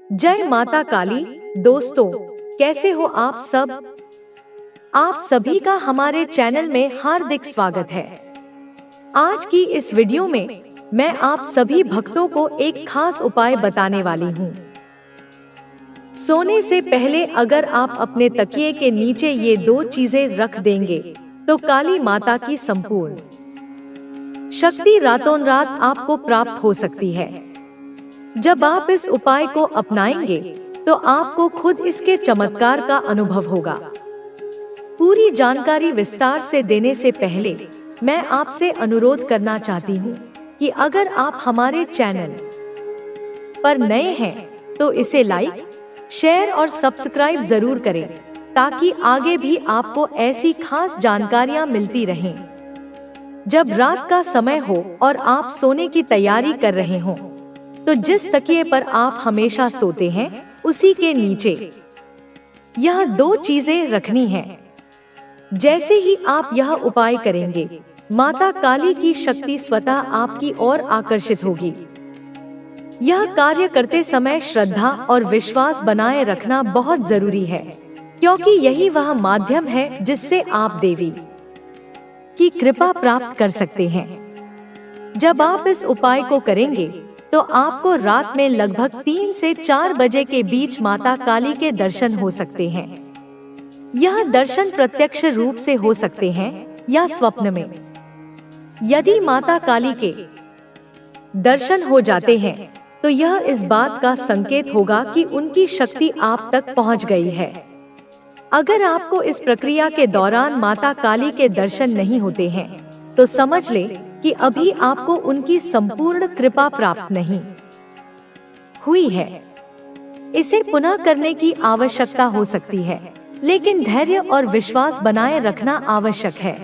जय माता काली। दोस्तों, कैसे हो आप सब? आप सभी का हमारे चैनल में हार्दिक स्वागत है। आज की इस वीडियो में मैं आप सभी भक्तों को एक खास उपाय बताने वाली हूँ। सोने से पहले अगर आप अपने तकिए के नीचे ये दो चीजें रख देंगे तो काली माता की संपूर्ण शक्ति रातों रात आपको प्राप्त हो सकती है। जब आप इस उपाय को अपनाएंगे तो आपको खुद इसके चमत्कार का अनुभव होगा। पूरी जानकारी विस्तार से देने से पहले मैं आपसे अनुरोध करना चाहती हूँ कि अगर आप हमारे चैनल पर नए हैं तो इसे लाइक, शेयर और सब्सक्राइब जरूर करें ताकि आगे भी आपको ऐसी खास जानकारियाँ मिलती रहें। जब रात का समय हो और आप सोने की तैयारी कर रहे हों तो जिस तकिए पर आप हमेशा सोते हैं उसी के नीचे यह दो चीजें रखनी हैं। जैसे ही आप यह उपाय करेंगे, माता काली की शक्ति स्वतः आपकी ओर आकर्षित होगी। यह कार्य करते समय श्रद्धा और विश्वास बनाए रखना बहुत जरूरी है, क्योंकि यही वह माध्यम है जिससे आप देवी की कृपा प्राप्त कर सकते हैं। जब आप इस उपाय को करेंगे तो आपको रात में लगभग 3 से 4 बजे के बीच माता काली के दर्शन हो सकते हैं। यह दर्शन प्रत्यक्ष रूप से हो सकते हैं या स्वप्न में। यदि माता काली के दर्शन हो जाते हैं तो यह इस बात का संकेत होगा कि उनकी शक्ति आप तक पहुंच गई है। अगर आपको इस प्रक्रिया के दौरान माता काली के दर्शन नहीं होते हैं तो समझ ले कि अभी आपको उनकी संपूर्ण कृपा प्राप्त नहीं हुई है। इसे पुनः करने की आवश्यकता हो सकती है, लेकिन धैर्य और विश्वास बनाए रखना आवश्यक है।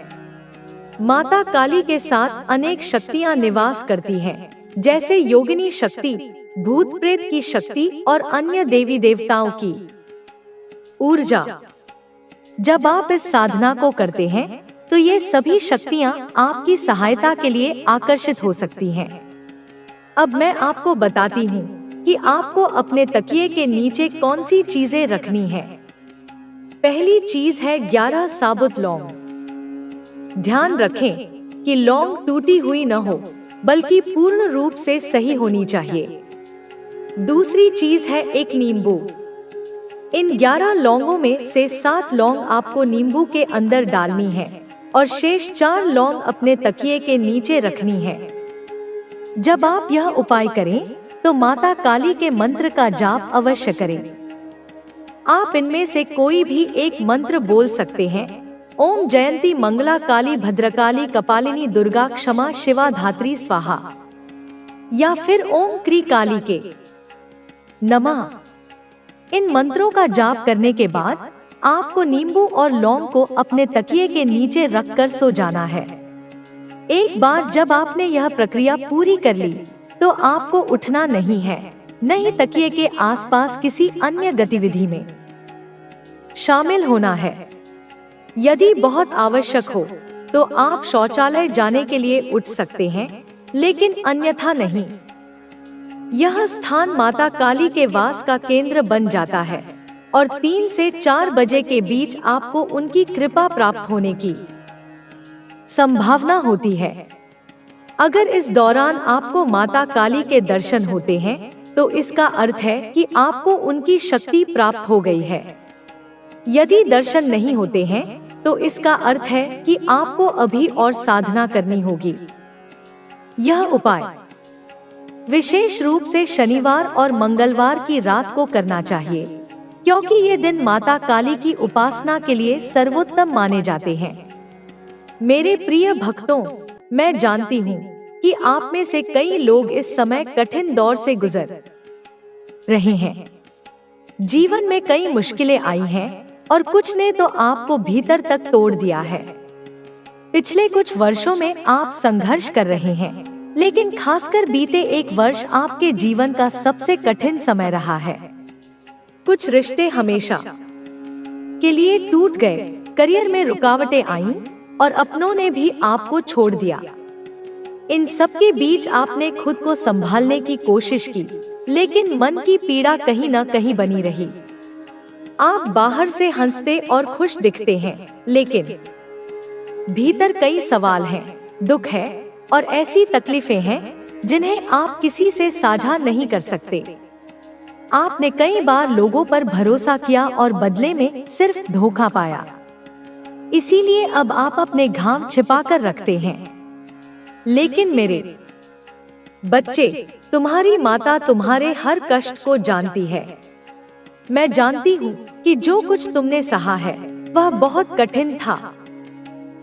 माता काली के साथ अनेक शक्तियां निवास करती हैं, जैसे योगिनी शक्ति, भूत प्रेत की शक्ति और अन्य देवी देवताओं की ऊर्जा। जब आप इस साधना को करते हैं तो ये सभी शक्तियाँ आपकी सहायता के लिए आकर्षित हो सकती हैं। अब मैं आपको बताती हूँ कि आपको अपने तकिए के नीचे कौन सी चीजें रखनी है। पहली चीज है 11 साबुत लौंग। ध्यान रखें कि लौंग टूटी हुई न हो, बल्कि पूर्ण रूप से सही होनी चाहिए। दूसरी चीज है एक नींबू। इन 11 लौंगों में से 7 लौंग आपको नींबू के अंदर डालनी है और शेष 4 लौंग अपने तकिए के नीचे रखनी है। जब आप यह उपाय करें तो माता काली के मंत्र का जाप अवश्य करें। आप इनमें से कोई भी एक मंत्र बोल सकते हैं। ओम जयंती मंगला काली भद्रकाली कपालिनी दुर्गा क्षमा शिवा धात्री स्वाहा, या फिर ओम क्री काली के नमः। इन मंत्रों का जाप करने के बाद आपको नींबू और लौंग को अपने तकिए के नीचे रखकर सो जाना है। एक बार जब आपने यह प्रक्रिया पूरी कर ली तो आपको उठना नहीं है, न ही तकिए के आसपास किसी अन्य गतिविधि में शामिल होना है। यदि बहुत आवश्यक हो तो आप शौचालय जाने के लिए उठ सकते हैं, लेकिन अन्यथा नहीं। यह स्थान माता काली के वास का केंद्र बन जाता है और 3 से 4 बजे के बीच आपको उनकी कृपा प्राप्त होने की संभावना होती है। अगर इस दौरान आपको माता काली के दर्शन होते हैं तो इसका अर्थ है कि आपको उनकी शक्ति प्राप्त हो गई है। यदि दर्शन नहीं होते हैं तो इसका अर्थ है कि आपको अभी और साधना करनी होगी। यह उपाय विशेष रूप से शनिवार और मंगलवार की रात को करना चाहिए, क्योंकि ये दिन माता काली की उपासना के लिए सर्वोत्तम माने जाते हैं। मेरे प्रिय भक्तों, मैं जानती हूँ कि आप में से कई लोग इस समय कठिन दौर से गुजर रहे हैं। जीवन में कई मुश्किलें आई हैं और कुछ ने तो आपको भीतर तक तोड़ दिया है। पिछले कुछ वर्षों में आप संघर्ष कर रहे हैं, लेकिन खासकर बीते 1 वर्ष आपके जीवन का सबसे कठिन समय रहा है। कुछ रिश्ते हमेशा के लिए टूट गए, करियर में रुकावटें आईं और अपनों ने भी आपको छोड़ दिया। इन सब के बीच आपने खुद को संभालने की कोशिश की, लेकिन मन की पीड़ा कहीं न कहीं बनी रही। आप बाहर से हंसते और खुश दिखते हैं, लेकिन भीतर कई सवाल हैं, दुख है और ऐसी तकलीफें हैं जिन्हें आप किसी से साझा नहीं कर सकते। आपने कई बार लोगों पर भरोसा किया और बदले में सिर्फ धोखा पाया। इसीलिए अब आप अपने घाव छिपाकर रखते हैं। लेकिन मेरे बच्चे, तुम्हारी माता तुम्हारे हर कष्ट को जानती है। मैं जानती हूँ कि जो कुछ तुमने सहा है वह बहुत कठिन था,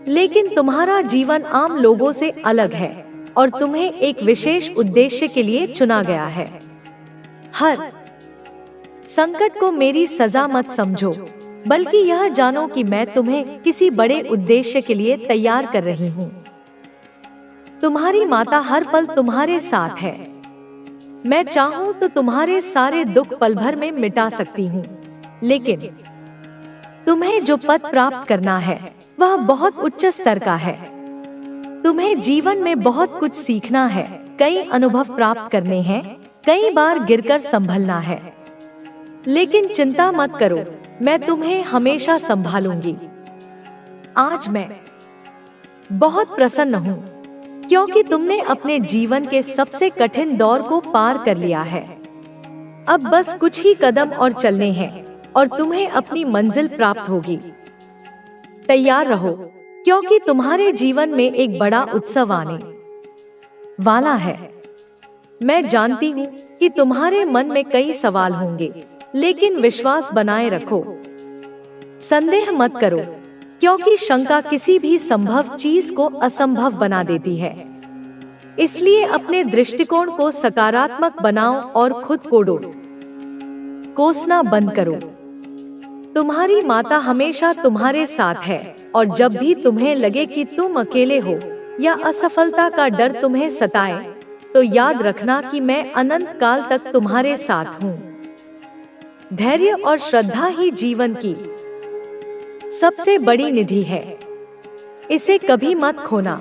लेकिन तुम्हारा जीवन आम लोगों से अलग है और तुम्हें एक विशेष उद्देश्य के लिए चुना गया है। हर संकट को मेरी सजा मत समझो, बल्कि यह जानो कि मैं तुम्हें किसी बड़े उद्देश्य के लिए तैयार कर रही हूँ। तुम्हारी माता हर पल तुम्हारे साथ है। मैं चाहूँ तो तुम्हारे सारे दुख पल भर में मिटा सकती हूँ, लेकिन तुम्हें जो पद प्राप्त करना है वह बहुत उच्च स्तर का है। तुम्हें जीवन में बहुत कुछ सीखना है, कई अनुभव प्राप्त करने हैं, कई बार गिरकर संभलना है। लेकिन चिंता मत करो, मैं तुम्हें हमेशा संभालूंगी। आज मैं बहुत प्रसन्न हूँ, क्योंकि तुमने अपने जीवन के सबसे कठिन दौर को पार कर लिया है। अब बस कुछ ही कदम और चलने हैं और तुम्हें अपनी मंजिल प्राप्त होगी। तैयार रहो, क्योंकि तुम्हारे जीवन में एक बड़ा उत्सव आने वाला है। मैं जानती हूँ कि तुम्हारे मन में कई सवाल होंगे, लेकिन विश्वास बनाए रखो। संदेह मत करो, क्योंकि शंका किसी भी संभव चीज को असंभव बना देती है। इसलिए अपने दृष्टिकोण को सकारात्मक बनाओ और खुद को कोसना बंद करो। तुम्हारी माता हमेशा तुम्हारे साथ है, और जब भी तुम्हें लगे कि तुम अकेले हो या असफलता का डर तुम्हें सताए, तो याद रखना कि मैं अनंत काल तक तुम्हारे साथ हूँ। धैर्य और श्रद्धा ही जीवन की सबसे बड़ी निधि है। इसे कभी मत खोना।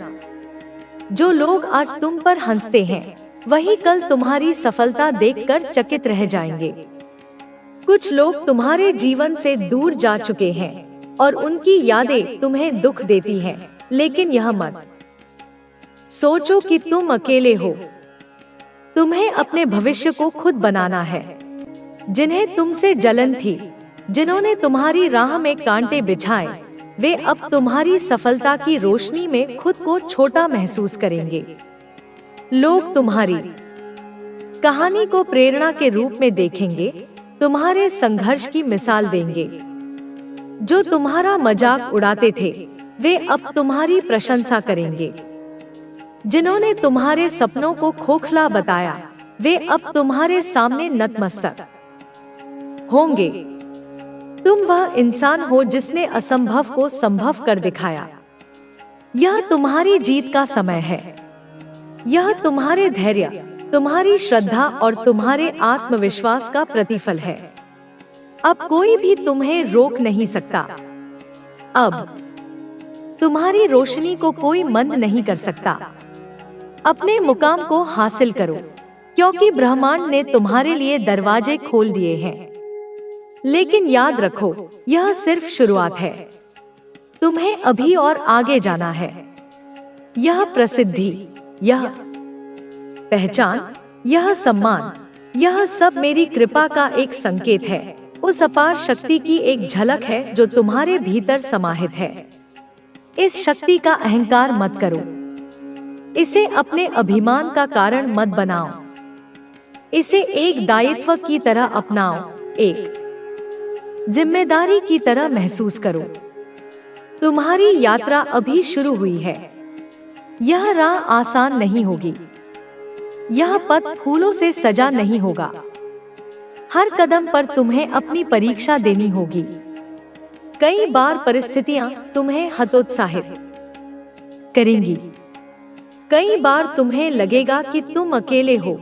जो लोग आज तुम पर हंसते हैं, वही कल तुम्हारी सफलता देखकर चकित रह जाएंगे। कुछ लोग तुम्हारे जीवन से दूर जा चुके हैं और उनकी यादें तुम्हें दुख देती हैं, लेकिन यह मत सोचो कि तुम अकेले हो। तुम्हें अपने भविष्य को खुद बनाना है। जिन्हें तुमसे जलन थी, जिन्होंने तुम्हारी राह में कांटे बिछाए, वे अब तुम्हारी सफलता की रोशनी में खुद को छोटा महसूस करेंगे। लोग तुम्हारी कहानी को प्रेरणा के रूप में देखेंगे, तुम्हारे संघर्ष की मिसाल देंगे। जो तुम्हारा मजाक उड़ाते थे, वे अब तुम्हारी प्रशंसा करेंगे। जिन्होंने तुम्हारे सपनों को खोखला बताया, वे अब तुम्हारे सामने नतमस्तक होंगे। तुम वह इंसान हो जिसने असंभव को संभव कर दिखाया। यह तुम्हारी जीत का समय है। यह तुम्हारे धैर्य, तुम्हारी श्रद्धा और तुम्हारे आत्मविश्वास का प्रतिफल है। अब कोई भी तुम्हें रोक नहीं सकता। अब तुम्हारी रोशनी को कोई मंद नहीं कर सकता। अपने मुकाम को हासिल करो, क्योंकि ब्रह्मांड ने तुम्हारे लिए दरवाजे खोल दिए हैं। लेकिन याद रखो, यह सिर्फ शुरुआत है। तुम्हें अभी और आगे जाना है। यह प्रसिद्धि, यह पहचान, यह सम्मान, यह सब मेरी कृपा का एक संकेत है, उस अपार शक्ति की एक झलक है जो तुम्हारे भीतर समाहित है। इस शक्ति का अहंकार मत करो। इसे अपने अभिमान का कारण मत बनाओ। इसे एक दायित्व की तरह अपनाओ, एक जिम्मेदारी की तरह महसूस करो। तुम्हारी यात्रा अभी शुरू हुई है। यह राह आसान नहीं होगी। यह पथ फूलों से सजा नहीं होगा। हर कदम पर तुम्हें अपनी परीक्षा देनी होगी। कई बार परिस्थितियां तुम्हें हतोत्साहित करेंगी। कई बार तुम्हें लगेगा कि तुम अकेले हो,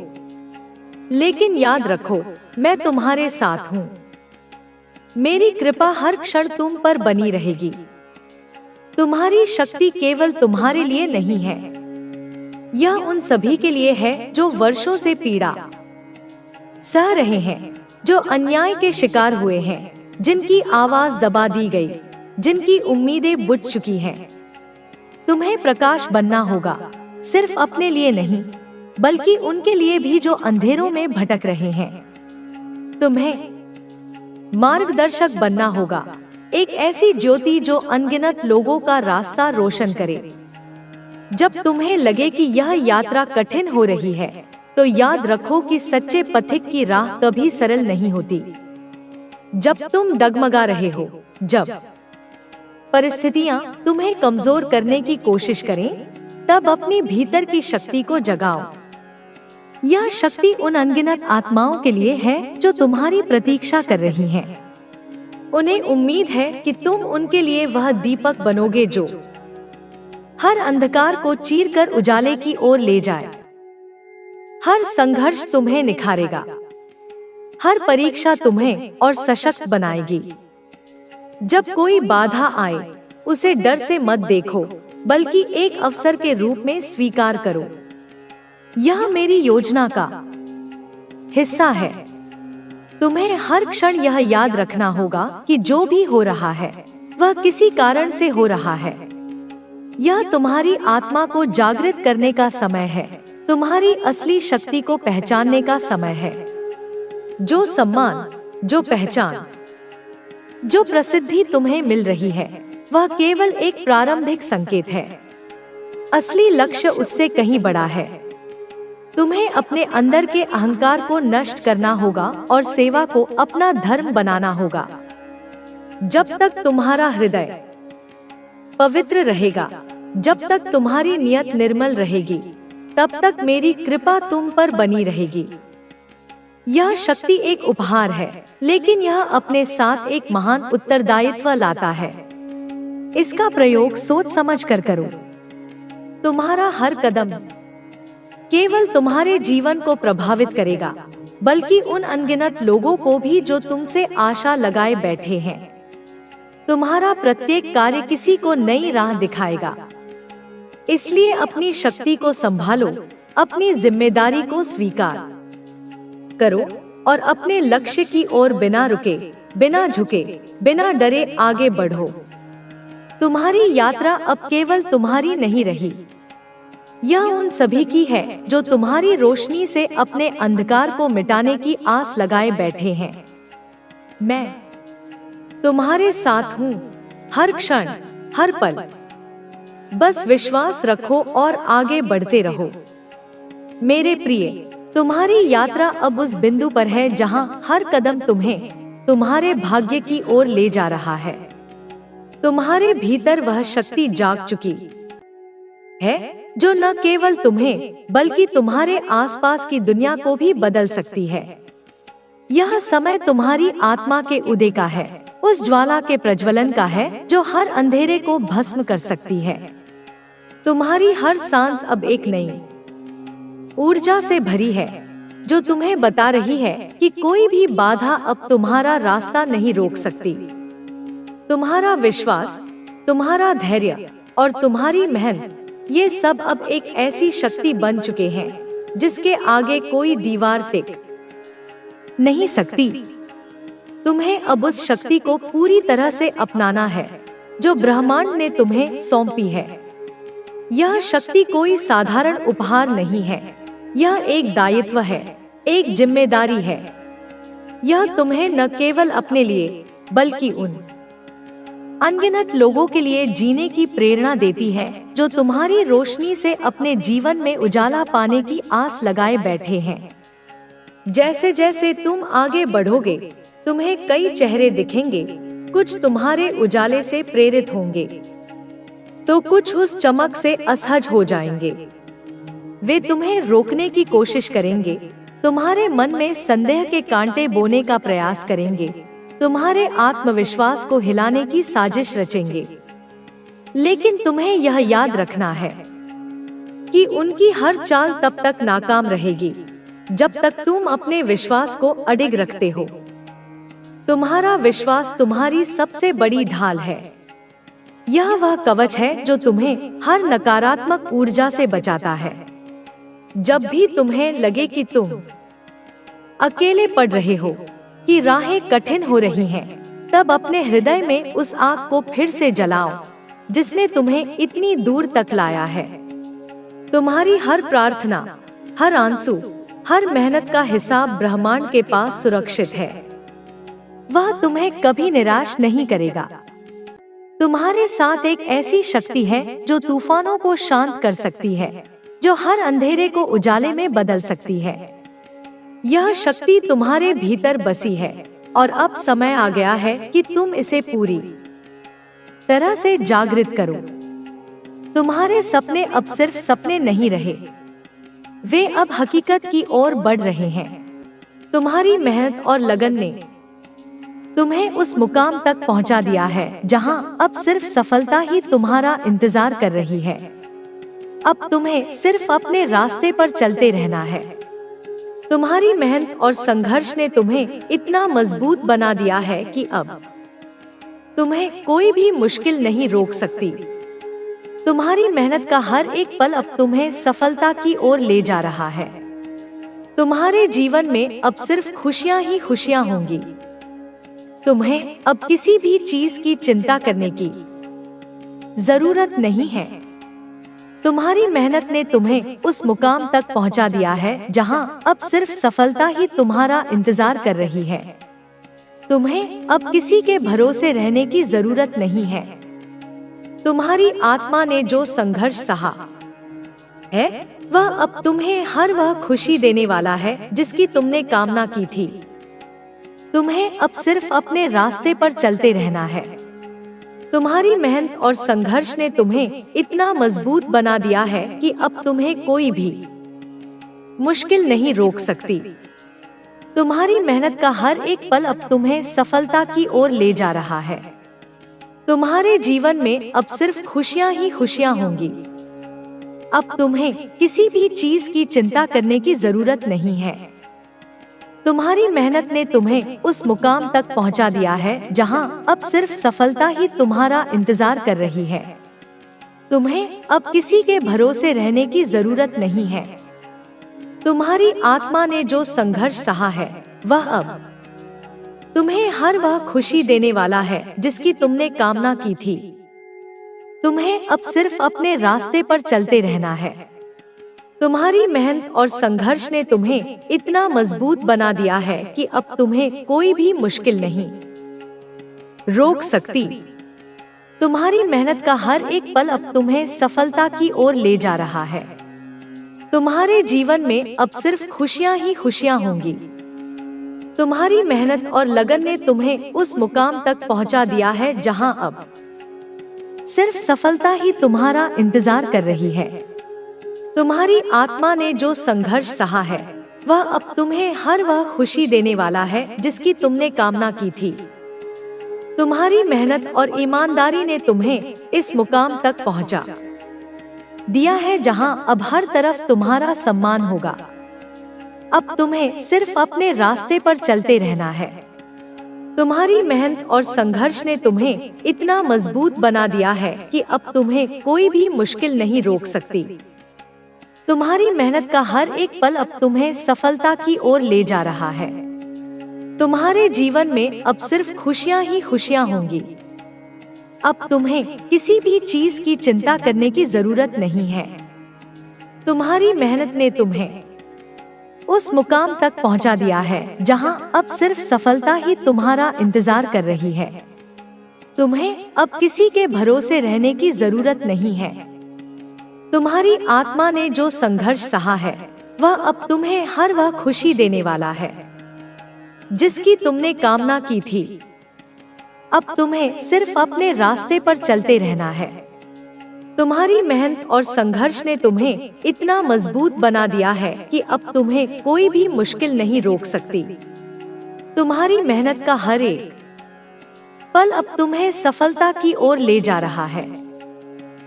लेकिन याद रखो, मैं तुम्हारे साथ हूँ। मेरी कृपा हर क्षण तुम पर बनी रहेगी। तुम्हारी शक्ति केवल तुम्हारे लिए नहीं है, यह उन सभी के लिए है जो वर्षों से पीड़ा सह रहे हैं, जो अन्याय के शिकार हुए हैं, जिनकी आवाज दबा दी गई, जिनकी उम्मीदें बुझ चुकी हैं। तुम्हें प्रकाश बनना होगा, सिर्फ अपने लिए नहीं, बल्कि उनके लिए भी जो अंधेरों में भटक रहे हैं। तुम्हें मार्गदर्शक बनना होगा, एक ऐसी ज्योति जो अनगिनत लोगों का रास्ता रोशन करे। जब तुम्हें लगे कि यह यात्रा कठिन हो रही है, तो याद रखो कि सच्चे पथिक की राह कभी सरल नहीं होती। जब तुम डगमगा रहे हो, जब परिस्थितियां तुम्हें कमजोर करने की कोशिश करें, तब अपनी भीतर की शक्ति को जगाओ। यह शक्ति उन अनगिनत आत्माओं के लिए है जो तुम्हारी प्रतीक्षा कर रही हैं। उन्हें उम्मीद है कि तुम उनके लिए वह दीपक बनोगे जो हर अंधकार को चीरकर उजाले की ओर ले जाए। हर संघर्ष तुम्हें निखारेगा, हर परीक्षा तुम्हें और सशक्त बनाएगी। जब कोई बाधा आए, उसे डर से मत देखो, बल्कि एक अवसर के रूप में स्वीकार करो। यह मेरी योजना का हिस्सा है। तुम्हें हर क्षण यह याद रखना होगा कि जो भी हो रहा है, वह किसी कारण से हो रहा है। यह तुम्हारी आत्मा को जागृत करने का समय है, तुम्हारी असली शक्ति को पहचानने का समय है। जो सम्मान, जो पहचान, जो प्रसिद्धि तुम्हें मिल रही है, वह केवल एक प्रारंभिक संकेत है। असली लक्ष्य उससे कहीं बड़ा है। तुम्हें अपने अंदर के अहंकार को नष्ट करना होगा और सेवा को अपना धर्म बनाना होगा। जब तक तुम्हारा हृदय पवित्र रहेगा, जब तक तुम्हारी नियत निर्मल रहेगी, तब तक मेरी कृपा तुम पर बनी रहेगी। यह शक्ति एक उपहार है, लेकिन यह अपने साथ एक महान उत्तरदायित्व लाता है। इसका प्रयोग सोच समझ कर करो। तुम्हारा हर कदम केवल तुम्हारे जीवन को प्रभावित करेगा, बल्कि उन अनगिनत लोगों को भी जो तुमसे आशा लगाए बैठे हैं। तुम्हारा प्रत्येक कार्य किसी को नई राह दिखाएगा। इसलिए अपनी शक्ति को संभालो, अपनी जिम्मेदारी को स्वीकार करो और अपने लक्ष्य की ओर बिना रुके, बिना झुके, बिना डरे आगे बढ़ो। तुम्हारी यात्रा अब केवल तुम्हारी नहीं रही, यह उन सभी की है जो तुम्हारी रोशनी से अपने अंधकार को मिटाने की आस लगाए बैठे हैं। मैं तुम्हारे साथ हूँ, हर क्षण, हर पल। बस विश्वास रखो और आगे बढ़ते रहो। मेरे प्रिय, तुम्हारी यात्रा अब उस बिंदु पर है जहां हर कदम तुम्हें तुम्हारे भाग्य की ओर ले जा रहा है। तुम्हारे भीतर वह शक्ति जाग चुकी है जो न केवल तुम्हें बल्कि तुम्हारे आसपास की दुनिया को भी बदल सकती है। यह समय तुम्हारी आत्मा के उदय का है, उस ज्वाला के प्रज्वलन का है जो हर अंधेरे को भस्म कर सकती है। तुम्हारी हर सांस अब एक नई ऊर्जा से भरी है, जो तुम्हें बता रही है कि कोई भी बाधा अब तुम्हारा रास्ता नहीं रोक सकती। तुम्हारा विश्वास, तुम्हारा धैर्य और तुम्हारी मेहनत, ये सब अब एक ऐसी शक्ति बन चुके हैं जिसके आगे कोई दीवार टिक नहीं सकती। तुम्हें अब उस शक्ति को पूरी तरह से अपनाना है जो ब्रह्मांड ने तुम्हें सौंपी है। यह शक्ति कोई साधारण उपहार नहीं है, यह एक दायित्व है, एक जिम्मेदारी है। यह तुम्हें न केवल अपने लिए बल्कि उन अनगिनत लोगों के लिए जीने की प्रेरणा देती है जो तुम्हारी रोशनी से अपने जीवन में उजाला पाने की आस लगाए बैठे हैं। जैसे जैसे तुम आगे बढ़ोगे, तुम्हें कई चेहरे दिखेंगे। कुछ तुम्हारे उजाले से प्रेरित होंगे, तो कुछ उस चमक से असहज हो जाएंगे। वे तुम्हें रोकने की कोशिश करेंगे, तुम्हारे मन में संदेह के कांटे बोने का प्रयास करेंगे, तुम्हारे आत्मविश्वास को हिलाने की साजिश रचेंगे। लेकिन तुम्हें यह याद रखना है कि उनकी हर चाल तब तक नाकाम रहेगी जब तक तुम अपने विश्वास को अडिग रखते हो। तुम्हारा विश्वास तुम्हारी सबसे बड़ी ढाल है। यह वह कवच है जो तुम्हें हर नकारात्मक ऊर्जा से बचाता है। जब भी तुम्हें लगे कि तुम अकेले पड़ रहे हो, कि राहें कठिन हो रही हैं, तब अपने हृदय में उस आग को फिर से जलाओ जिसने तुम्हें इतनी दूर तक लाया है। तुम्हारी हर प्रार्थना, हर आंसू, हर मेहनत का हिसाब ब्रह्मांड के पास सुरक्षित है। वह तुम्हें कभी निराश नहीं करेगा। तुम्हारे साथ एक ऐसी शक्ति है जो तूफानों को शांत कर सकती है, जो हर अंधेरे को उजाले में बदल सकती है। यह शक्ति तुम्हारे भीतर बसी है और अब समय आ गया है कि तुम इसे पूरी तरह से जागृत करो। तुम्हारे सपने अब सिर्फ सपने नहीं रहे, वे अब हकीकत की ओर बढ़ रहे हैं। तुम्हारी मेहनत और लगन ने तुम्हें उस मुकाम तक पहुंचा दिया है जहां अब सिर्फ सफलता ही तुम्हारा इंतजार कर रही है। अब तुम्हें सिर्फ अपने रास्ते पर चलते रहना है। तुम्हारी मेहनत और संघर्ष ने तुम्हें इतना मजबूत बना दिया है कि अब तुम्हें कोई भी मुश्किल नहीं रोक सकती। तुम्हारी मेहनत का हर एक पल अब तुम्हें सफलता की ओर ले जा रहा है। तुम्हारे जीवन में अब सिर्फ खुशियां ही खुशियां होंगी। तुम्हें अब किसी भी चीज की चिंता करने की जरूरत नहीं है। तुम्हारी मेहनत ने तुम्हें उस मुकाम तक पहुंचा दिया है जहां अब सिर्फ सफलता ही तुम्हारा इंतजार कर रही है। तुम्हें अब किसी के भरोसे रहने की जरूरत नहीं है। तुम्हारी आत्मा ने जो संघर्ष सहा है, वह अब तुम्हें हर वह खुशी देने वाला है जिसकी तुमने कामना की थी। तुम्हें अब सिर्फ अपने रास्ते पर चलते रहना है। तुम्हारी मेहनत और संघर्ष ने तुम्हें इतना मजबूत बना दिया है कि अब तुम्हें कोई भी मुश्किल नहीं रोक सकती। तुम्हारी मेहनत का हर एक पल अब तुम्हें सफलता की ओर ले जा रहा है। तुम्हारे जीवन में अब सिर्फ खुशियां ही खुशियां होंगी। अब तुम्हें किसी भी चीज की चिंता करने की जरूरत नहीं है। तुम्हारी मेहनत ने तुम्हें उस मुकाम तक पहुंचा दिया है जहां अब सिर्फ सफलता ही तुम्हारा इंतजार कर रही है। तुम्हें अब किसी के भरोसे रहने की जरूरत नहीं है। तुम्हारी आत्मा ने जो संघर्ष सहा है, वह अब तुम्हें हर वह खुशी देने वाला है जिसकी तुमने कामना की थी। तुम्हें अब सिर्फ अपने रास्ते पर चलते रहना है। तुम्हारी मेहनत और संघर्ष ने तुम्हें इतना मजबूत बना दिया है कि अब तुम्हें कोई भी मुश्किल नहीं रोक सकती। तुम्हारी मेहनत का हर एक पल अब तुम्हें सफलता की ओर ले जा रहा है। तुम्हारे जीवन में अब सिर्फ खुशियां ही खुशियां होंगी। तुम्हारी मेहनत और लगन ने तुम्हें उस मुकाम तक पहुंचा दिया है जहां अब सिर्फ सफलता ही तुम्हारा इंतजार कर रही है। तुम्हारी आत्मा ने जो संघर्ष सहा है, वह अब तुम्हें हर वह खुशी देने वाला है जिसकी तुमने कामना की थी। तुम्हारी मेहनत और ईमानदारी ने तुम्हें इस मुकाम तक पहुंचा दिया है जहां अब हर तरफ तुम्हारा सम्मान होगा। अब तुम्हें सिर्फ अपने रास्ते पर चलते रहना है। तुम्हारी मेहनत और संघर्ष ने तुम्हें इतना मजबूत बना दिया है कि अब तुम्हें कोई भी मुश्किल नहीं रोक सकती। तुम्हारी मेहनत का हर एक पल अब तुम्हें सफलता की ओर ले जा रहा है। तुम्हारे जीवन में अब सिर्फ खुशियां ही खुशियां होंगी। अब तुम्हें किसी भी चीज की चिंता करने की जरूरत नहीं है। तुम्हारी मेहनत ने तुम्हें उस मुकाम तक पहुंचा दिया है जहां अब सिर्फ सफलता ही तुम्हारा इंतजार कर रही है। तुम्हें अब किसी के भरोसे रहने की जरूरत नहीं है। तुम्हारी आत्मा ने जो संघर्ष सहा है, वह अब तुम्हें हर वह खुशी देने वाला है जिसकी तुमने कामना की थी। अब तुम्हें सिर्फ अपने रास्ते पर चलते रहना है। तुम्हारी मेहनत और संघर्ष ने तुम्हें इतना मजबूत बना दिया है कि अब तुम्हें कोई भी मुश्किल नहीं रोक सकती। तुम्हारी मेहनत का हर एक पल अब तुम्हें सफलता की ओर ले जा रहा है।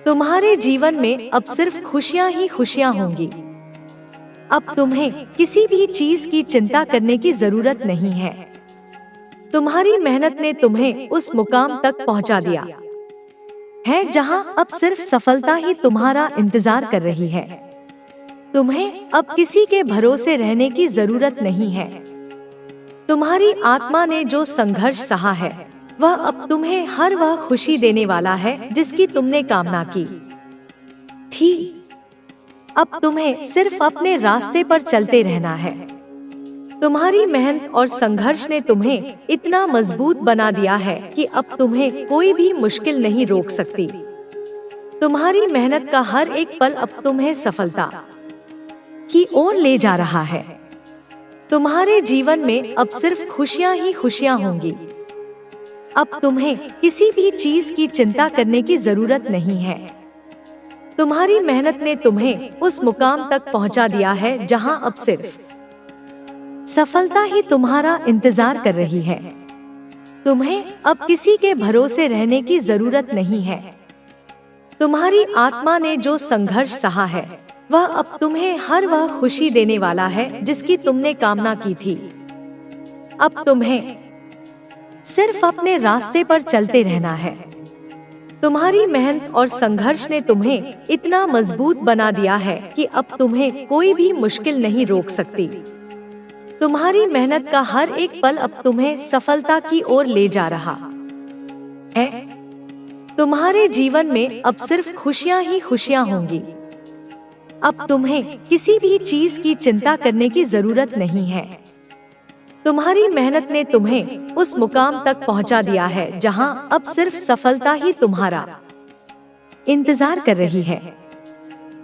तुम्हारे जीवन में अब सिर्फ खुशियां ही खुशियां होंगी। अब तुम्हें किसी भी चीज की चिंता करने की जरूरत नहीं है। तुम्हारी मेहनत ने तुम्हें उस मुकाम तक पहुंचा दिया है जहां अब सिर्फ सफलता ही तुम्हारा इंतजार कर रही है। तुम्हें अब किसी के भरोसे रहने की जरूरत नहीं है। तुम्हारी आत्मा ने जो संघर्ष सहा है वह अब तुम्हें हर वह खुशी देने वाला है जिसकी तुमने कामना की थी। अब तुम्हें सिर्फ अपने रास्ते पर चलते रहना है। तुम्हारी मेहनत और संघर्ष ने तुम्हें इतना मजबूत बना दिया है कि अब तुम्हें कोई भी मुश्किल नहीं रोक सकती। तुम्हारी मेहनत का हर एक पल अब तुम्हें सफलता की ओर ले जा रहा है। तुम्हारे जीवन में अब सिर्फ खुशियां ही खुशियां होंगी। अब तुम्हें किसी भी चीज की चिंता करने की जरूरत नहीं है। तुम्हारी मेहनत ने तुम्हें उस मुकाम तक पहुंचा दिया है जहां अब सिर्फ सफलता ही तुम्हारा इंतजार कर रही है। तुम्हें अब किसी के भरोसे रहने की जरूरत नहीं है। तुम्हारी आत्मा ने जो संघर्ष सहा है वह अब तुम्हें हर वह खुशी देने वाला है जिसकी तुमने कामना की थी। अब तुम्हें सिर्फ अपने रास्ते पर चलते रहना है। तुम्हारी मेहनत और संघर्ष ने तुम्हें इतना मजबूत बना दिया है कि अब तुम्हें कोई भी मुश्किल नहीं रोक सकती। तुम्हारी मेहनत का हर एक पल अब तुम्हें सफलता की ओर ले जा रहा है। तुम्हारे जीवन में अब सिर्फ खुशियां ही खुशियां होंगी। अब तुम्हें किसी भी चीज की चिंता करने की जरूरत नहीं है। तुम्हारी मेहनत ने तुम्हें उस मुकाम तक पहुंचा दिया है जहां अब सिर्फ सफलता ही तुम्हारा इंतजार कर रही है।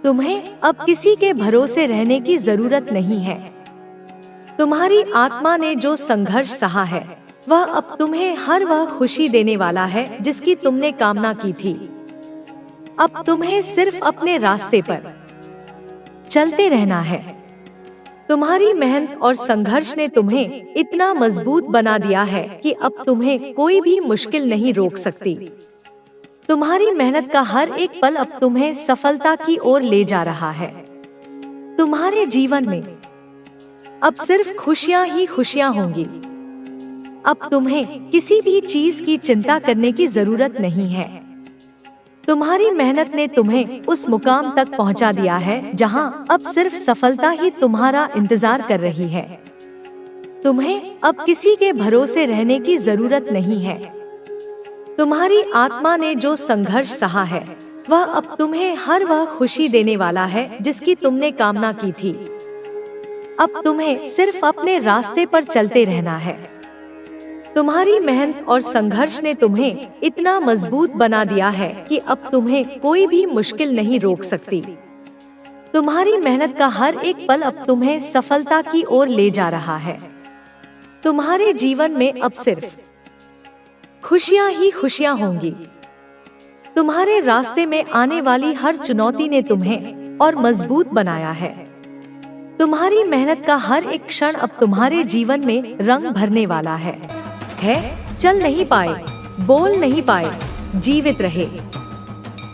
तुम्हें अब किसी के भरोसे रहने की जरूरत नहीं है। तुम्हारी आत्मा ने जो संघर्ष सहा है वह अब तुम्हें हर वह खुशी देने वाला है जिसकी तुमने कामना की थी। अब तुम्हें सिर्फ अपने रास्ते पर चलते रहना है। तुम्हारी मेहनत और संघर्ष ने तुम्हें इतना मजबूत बना दिया है कि अब तुम्हें कोई भी मुश्किल नहीं रोक सकती। तुम्हारी मेहनत का हर एक पल अब तुम्हें सफलता की ओर ले जा रहा है। तुम्हारे जीवन में अब सिर्फ खुशियां ही खुशियां होंगी। अब तुम्हें किसी भी चीज की चिंता करने की जरूरत नहीं है। तुम्हारी मेहनत ने तुम्हें उस मुकाम तक पहुंचा दिया है जहां अब सिर्फ सफलता ही तुम्हारा इंतजार कर रही है। तुम्हें अब किसी के भरोसे रहने की जरूरत नहीं है। तुम्हारी आत्मा ने जो संघर्ष सहा है वह अब तुम्हें हर वह खुशी देने वाला है जिसकी तुमने कामना की थी। अब तुम्हें सिर्फ अपने रास्ते पर चलते रहना है। तुम्हारी मेहनत और संघर्ष ने तुम्हें इतना मजबूत बना दिया है कि अब तुम्हें कोई भी मुश्किल नहीं रोक सकती। तुम्हारी मेहनत का हर एक पल अब तुम्हें सफलता की ओर ले जा रहा है। तुम्हारे जीवन में अब सिर्फ खुशियां ही खुशियां होंगी। तुम्हारे रास्ते में आने वाली हर चुनौती ने तुम्हें और मजबूत बनाया है। तुम्हारी मेहनत का हर एक क्षण अब तुम्हारे जीवन में रंग भरने वाला है। चल नहीं पाए, बोल नहीं पाए, जीवित रहे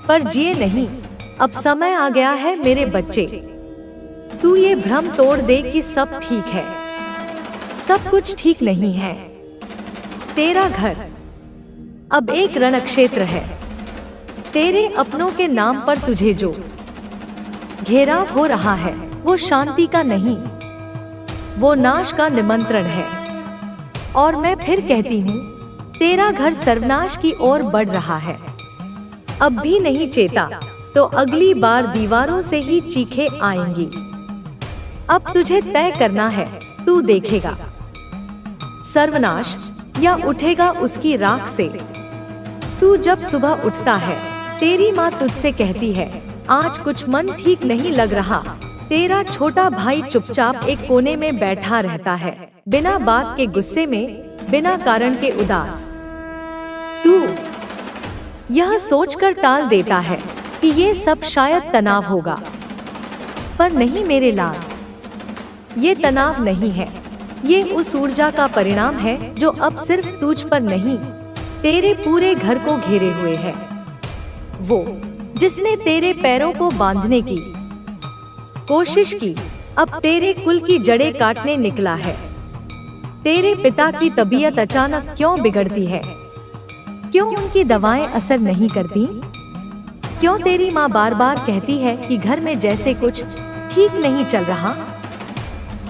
पर जिए नहीं। अब समय आ गया है मेरे बच्चे, तू ये भ्रम तोड़ दे कि सब ठीक है। सब कुछ ठीक नहीं है। तेरा घर अब एक रणक्षेत्र है। तेरे अपनों के नाम पर तुझे जो घेराव हो रहा है वो शांति का नहीं, वो नाश का निमंत्रण है। और मैं फिर कहती हूँ, तेरा घर सर्वनाश की ओर बढ़ रहा है। अब भी नहीं चेता तो अगली बार दीवारों से ही चीखें आएंगी। अब तुझे तय करना है, तू देखेगा सर्वनाश या उठेगा उसकी राख से। तू जब सुबह उठता है, तेरी माँ तुझसे कहती है, आज कुछ मन ठीक नहीं लग रहा। तेरा छोटा भाई चुपचाप एक कोने में बैठा रहता है, बिना बात के गुस्से में, बिना कारण के उदास। तू यह सोचकर टाल देता है कि ये सब शायद तनाव होगा, पर नहीं मेरे लाल, ये तनाव नहीं है। ये उस ऊर्जा का परिणाम है जो अब सिर्फ तुझ पर नहीं, तेरे पूरे घर को घेरे हुए है। वो जिसने तेरे पैरों को बांधने की कोशिश की, अब तेरे कुल की जड़ें काटने निकला है। तेरे पिता की तबीयत अचानक क्यों बिगड़ती है? क्यों उनकी दवाएं असर नहीं करती? क्यों तेरी माँ बार बार कहती है कि घर में जैसे कुछ ठीक नहीं चल रहा?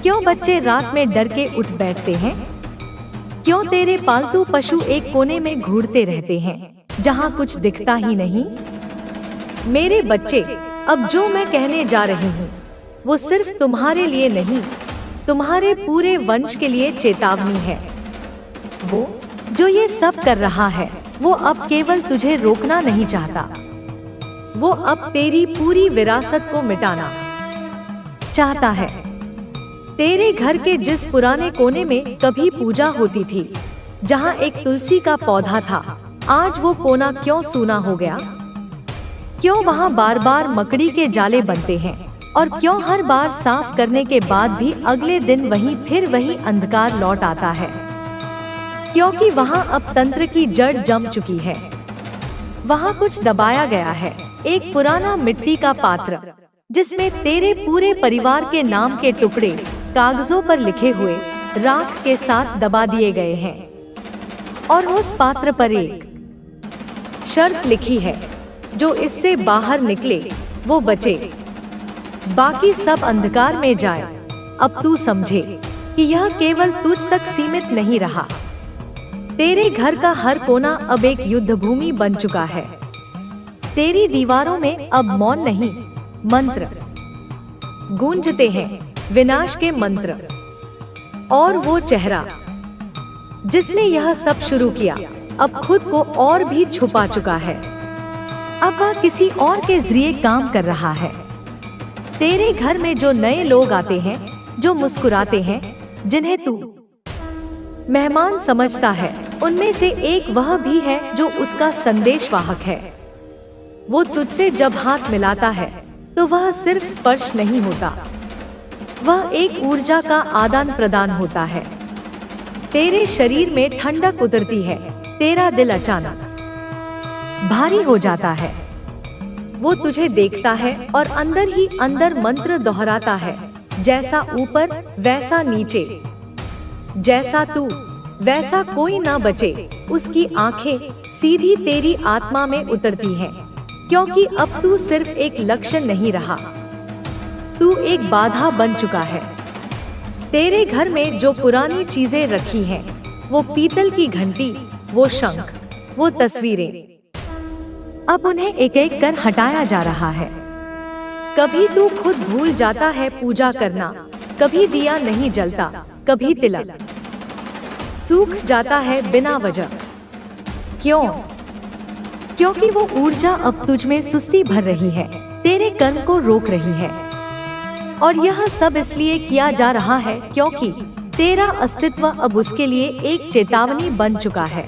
क्यों बच्चे रात में डर के उठ बैठते हैं? क्यों तेरे पालतू पशु एक कोने में घूरते रहते हैं जहाँ कुछ दिखता ही नहीं? मेरे बच्चे, अब जो मैं कहने जा रही हूँ वो सिर्फ तुम्हारे लिए नहीं, तुम्हारे पूरे वंश के लिए चेतावनी है। वो जो ये सब कर रहा है वो अब केवल तुझे रोकना नहीं चाहता, वो अब तेरी पूरी विरासत को मिटाना चाहता है। तेरे घर के जिस पुराने कोने में कभी पूजा होती थी, जहाँ एक तुलसी का पौधा था, आज वो कोना क्यों सूना हो गया? क्यों वहाँ बार बार मकड़ी के जाले बनते हैं और क्यों हर बार साफ करने के बाद भी अगले दिन फिर वही अंधकार लौट आता है? क्योंकि वहाँ अब तंत्र की जड़ जम चुकी है। वहाँ कुछ दबाया गया है, एक पुराना मिट्टी का पात्र जिसमें तेरे पूरे परिवार के नाम के टुकड़े कागजों पर लिखे हुए राख के साथ दबा दिए गए हैं। और उस पात्र पर एक शर्त लिखी है, जो इससे बाहर निकले वो बचे, बाकी सब अंधकार में जाए। अब तू समझे कि यह केवल तुझ तक सीमित नहीं रहा। तेरे घर का हर कोना अब एक युद्ध भूमि बन चुका है। तेरी दीवारों में अब मौन नहीं, मंत्र गूंजते हैं, विनाश के मंत्र। और वो चेहरा जिसने यह सब शुरू किया अब खुद को और भी छुपा चुका है। अब वह किसी और के जरिए काम कर रहा है। तेरे घर में जो नए लोग आते हैं, जो मुस्कुराते हैं, जिन्हें तू मेहमान समझता है, उनमें से एक वह भी है जो उसका संदेशवाहक है। वो तुझसे जब हाथ मिलाता है तो वह सिर्फ स्पर्श नहीं होता, वह एक ऊर्जा का आदान प्रदान होता है। तेरे शरीर में ठंडक उतरती है, तेरा दिल अचानक भारी हो जाता है। वो तुझे देखता है और अंदर ही अंदर मंत्र दोहराता है, जैसा ऊपर वैसा नीचे, जैसा तू वैसा कोई ना बचे। उसकी आंखें सीधी तेरी आत्मा में उतरती हैं, क्योंकि अब तू सिर्फ एक लक्ष्य नहीं रहा, तू एक बाधा बन चुका है। तेरे घर में जो पुरानी चीजें रखी हैं, वो पीतल की घंटी, वो शंख, वो तस्वीरें, अब उन्हें एक एक कर हटाया जा रहा है। कभी तू खुद भूल जाता है पूजा करना, कभी दिया नहीं जलता, कभी तिलक सूख जाता है बिना वजह। क्यों? क्योंकि वो ऊर्जा अब तुझ में सुस्ती भर रही है, तेरे कर्म को रोक रही है। और यह सब इसलिए किया जा रहा है क्योंकि तेरा अस्तित्व अब उसके लिए एक चेतावनी बन चुका है।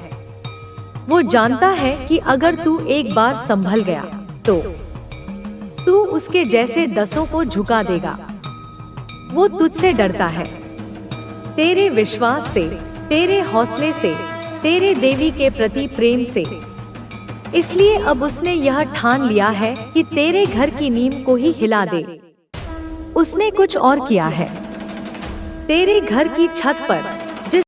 वो जानता है कि अगर तू एक बार संभल गया तो तू उसके जैसे दसों को झुका देगा। वो तुझसे डरता है, तेरे विश्वास से, तेरे हौसले से, तेरे देवी के प्रति प्रेम से। इसलिए अब उसने यह ठान लिया है कि तेरे घर की नींव को ही हिला दे। उसने कुछ और किया है। तेरे घर की छत पर